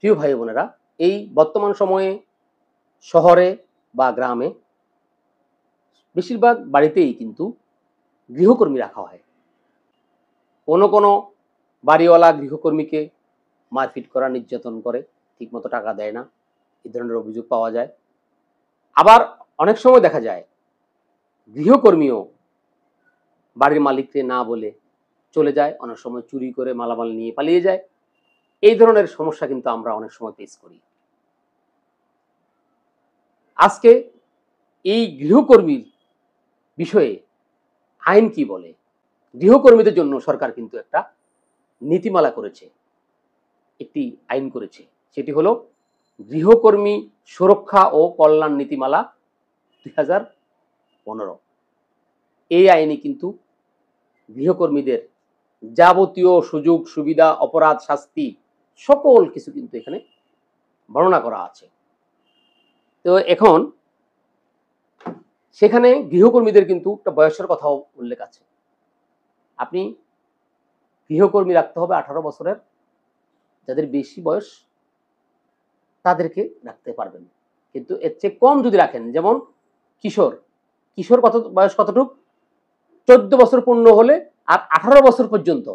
প্রিয় ভাই বোনেরা, এই বর্তমান সময়ে শহরে বা গ্রামে বেশিরভাগ বাড়িতেই কিন্তু গৃহকর্মী রাখা হয়। কোনো কোনো বাড়িওয়ালা গৃহকর্মীকে মারপিট করা, নির্যাতন করে, ঠিকমতো টাকা দেয় না, এই ধরনের অভিযোগ পাওয়া যায়। আবার অনেক সময় দেখা যায় গৃহকর্মীও বাড়ির মালিককে না বলে চলে যায়, অনেক সময় চুরি করে মালামাল নিয়ে পালিয়ে যায়। এই ধরনের সমস্যা কিন্তু আমরা অনেক সময় ফেস করি। আজকে এই গৃহকর্মীর বিষয়ে আইন কি বলে? গৃহকর্মীদের জন্য সরকার কিন্তু একটা নীতিমালা করেছে, একটি আইন করেছে। সেটি হলো গৃহকর্মী সুরক্ষা ও কল্যাণ নীতিমালা 2015। এই আইনে কিন্তু গৃহকর্মীদের যাবতীয় সুযোগ সুবিধা, অপরাধ শাস্তি সকল কিছু কিন্তু এখানে বর্ণনা করা আছে। তো এখন সেখানে গৃহকর্মীদের কিন্তু একটা বয়সের কথাও উল্লেখ আছে। আপনি গৃহকর্মী রাখতে হবে 18 বছরের, যাদের বেশি বয়স তাদেরকে রাখতে পারবেন, কিন্তু এর চেয়ে কম যদি রাখেন, যেমন কিশোর কিশোর কত বয়স, কতটুক 14 বছর পূর্ণ হলে আর 18 বছর পর্যন্ত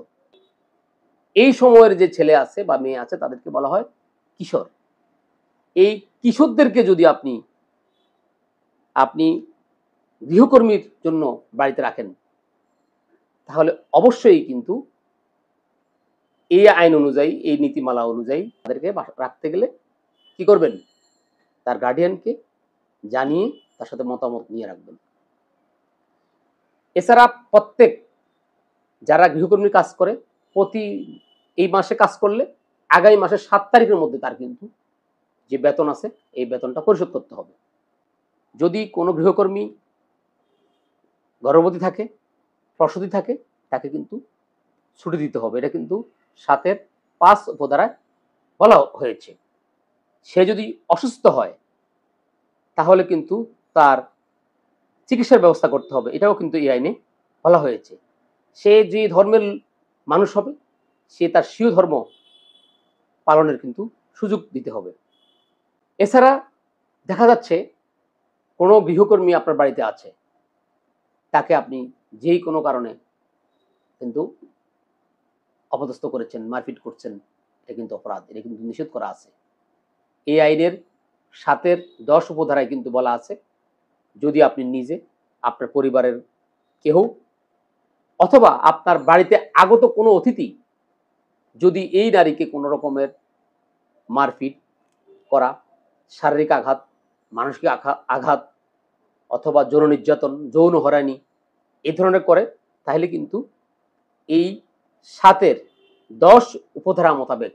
এই সময়ের যে ছেলে আছে বা মেয়ে আছে তাদেরকে বলা হয় কিশোর। এই কিশোরদেরকে যদি আপনি গৃহকর্মীর জন্য বাড়িতে রাখেন, তাহলে অবশ্যই কিন্তু এই আইন অনুযায়ী, এই নীতিমালা অনুযায়ী তাদেরকে রাখতে গেলে কি করবেন? তার গার্ডিয়ানকে জানিয়ে তার সাথে মতামত নিয়ে রাখবেন। এছাড়া প্রত্যেক যারা গৃহকর্মীর কাজ করে, প্রতি এই মাসে কাজ করলে আগামী মাসের 7 তারিখের মধ্যে তার কিন্তু যে বেতন আছে এই বেতনটা পরিশোধ করতে হবে। যদি কোনো গৃহকর্মী গর্ভবতী থাকে, প্রসূতি থাকে, তাকে কিন্তু ছুটি দিতে হবে। এটা কিন্তু 7-এর 5 উপধারায় বলা হয়েছে। সে যদি অসুস্থ হয় তাহলে কিন্তু তার চিকিৎসার ব্যবস্থা করতে হবে, এটাও কিন্তু এই আইনে বলা হয়েছে। সে যে ধর্মের মানুষ হবে সে তার স্বীয় ধর্ম পালনের কিন্তু সুযোগ দিতে হবে। এছাড়া দেখা যাচ্ছে কোনো গৃহকর্মী আপনার বাড়িতে আছে, তাকে আপনি যেই কোনো কারণে কিন্তু অপদস্থ করেছেন, মারপিট করছেন, এটা কিন্তু অপরাধ, এটা কিন্তু নিষেধ করা আছে। এই আইনের 7-এর 10 উপধারায় কিন্তু বলা আছে, যদি আপনি নিজে, আপনার পরিবারের কেউ অথবা আপনার বাড়িতে আগত কোনো অতিথি যদি এই নারীকে কোনো রকমের মারপিট করা, শারীরিক আঘাত, মানসিক আঘাত অথবা যৌন নির্যাতন, যৌন হয়রানি এই ধরনের করে, তাহলে কিন্তু এই 7-এর 10 উপধারা মোতাবেক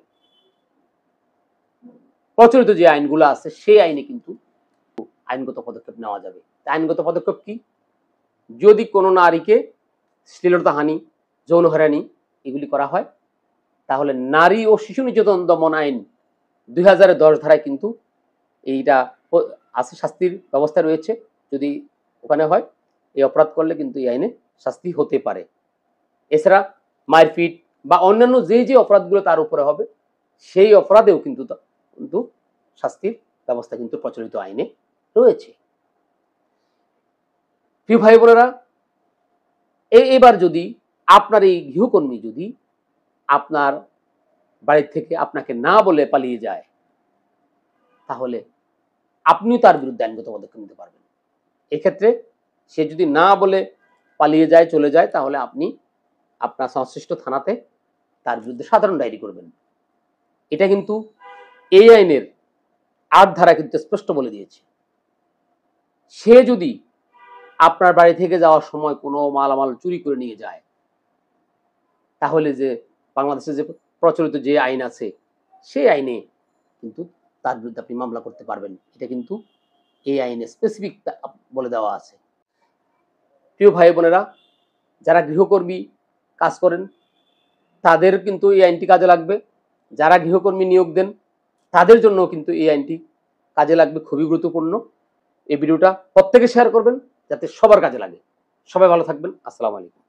প্রচলিত যে আইনগুলো আছে সেই আইনে কিন্তু আইনগত পদক্ষেপ নেওয়া যাবে। আইনগত পদক্ষেপ কি? যদি কোনো নারীকে শ্লীলতাহানি, যৌন হয়রানি এগুলি করা হয়, তাহলে নারী ও শিশু নির্যাতন দমন আইন 2010 ধারায় কিন্তু এইটা আছে, শাস্তির ব্যবস্থা রয়েছে। যদি ওখানে হয়, এই অপরাধ করলে কিন্তু এই আইনে শাস্তি হতে পারে। এছাড়া মারপিট বা অন্যান্য যে অপরাধগুলো তার উপরে হবে, সেই অপরাধেও কিন্তু শাস্তির ব্যবস্থা কিন্তু প্রচলিত আইনে রয়েছে। প্রিয় ভাই বোনেরা, এবার যদি আপনার এই গৃহকর্মী যদি আপনার বাড়ি থেকে আপনাকে না বলে পালিয়ে যায়, তাহলে আপনিও তার বিরুদ্ধে আইনগত পদক্ষেপ নিতে পারবেন। এক্ষেত্রে সে যদি না বলে পালিয়ে যায়, চলে যায়, তাহলে আপনি আপনার সংশ্লিষ্ট থানাতে তার বিরুদ্ধে সাধারণ ডায়েরি করবেন। এটা কিন্তু এই আইনের 8 ধারা কিন্তু স্পষ্ট বলে দিয়েছে। সে যদি আপনার বাড়ি থেকে যাওয়ার সময় কোনো মালামাল চুরি করে নিয়ে যায়, তাহলে যে বাংলাদেশে যে প্রচলিত যে আইন আছে সেই আইনে কিন্তু তার বিরুদ্ধে আপনি মামলা করতে পারবেন। এটা কিন্তু এই আইনে স্পেসিফিক বলে দেওয়া আছে। প্রিয় ভাই বোনেরা, যারা গৃহকর্মী কাজ করেন তাদের কিন্তু এই আইনটি কাজে লাগবে। যারা গৃহকর্মী নিয়োগ দেন তাদের জন্য কিন্তু এই আইনটি কাজে লাগবে, খুবই গুরুত্বপূর্ণ। এই ভিডিওটা প্রত্যেকে শেয়ার করবেন যাতে সবার কাজে লাগে। সবাই ভালো থাকবেন। আসসালামু আলাইকুম।